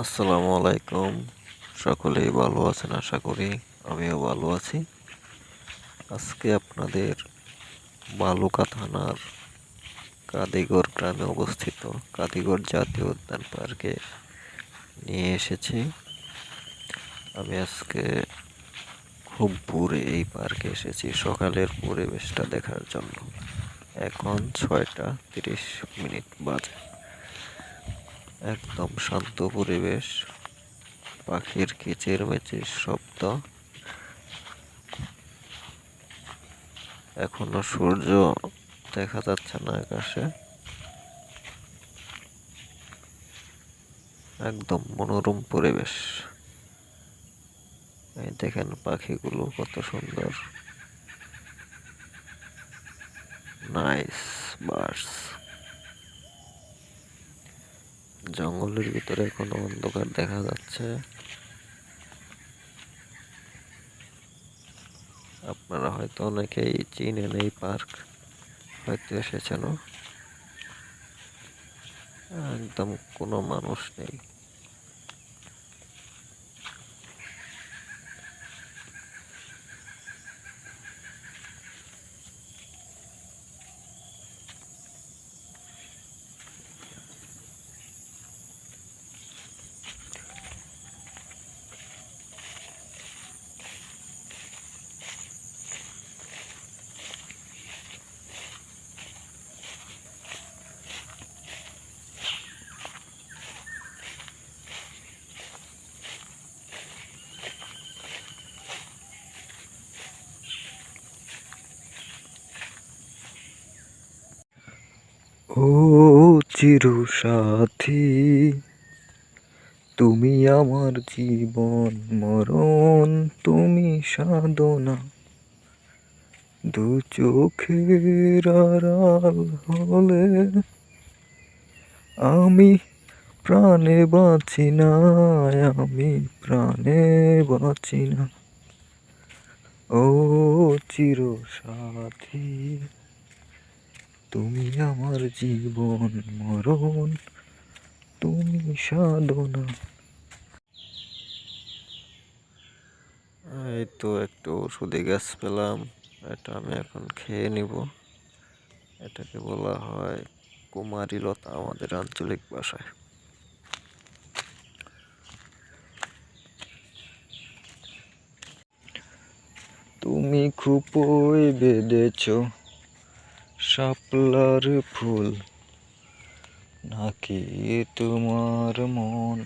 আসসালামু আলাইকুম। সকলেই ভালো আছেন আশা করি। আমিও ভালো আছি। আজকে আপনাদের বালুকা থানার কাদিগড় গ্রামে অবস্থিত কাদিগড় জাতীয় উদ্যান পার্কে নিয়ে এসেছি। আমি আজকে খুব ভোরে এই পার্কে এসেছি সকালের পরিবেশটা দেখার জন্য। এখন 6টা 30 বাজে। একদম শান্ত পরিবেশ, পাখির কিচিরমিচির শব্দ। এখনো সূর্য দেখা যাচ্ছে না আকাশে। একদম মনোরম পরিবেশ। এই দেখেন পাখিগুলো কত সুন্দর। Nice birds. জঙ্গলের ভিতরে এখনো অন্ধকার দেখা যাচ্ছে। আপনারা হয়তো অনেকেই চিনেন এই পার্ক, হয়তো এসেছেন। একদম কোনো মানুষ নেই। ও চির সাথী, তুমি আমার জীবন মরণ, তুমি সাধনা। দু চোখের আড়াল হলে আমি প্রাণে বাঁচি না, আমি প্রাণে বাঁচি না। ও চির সাথী, তুমি আমার জীবন মরণ, তুমি সাধনা। এই তো একটু ওষুধি গাছ পেলাম, এটা আমি এখন খেয়ে নিব। এটাকে বলা হয় কুমারী লতা আমাদের আঞ্চলিক ভাষায়। তুমি খুপই বেঁধেছ শাপলার ফুল, নাকি তোমার মন?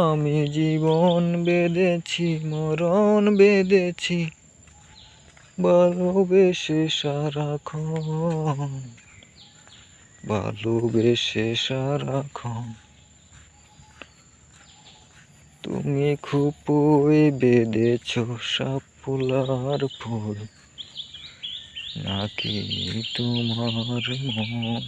আমি জীবন বেঁধেছি, মরণ বেঁধেছি, ভালোবেসে সারাক্ষণ, ভালোবেসে সারাক্ষণ। তুমি খুপই বেঁধেছ শাপলার ফুল, নাকি তোমার মন?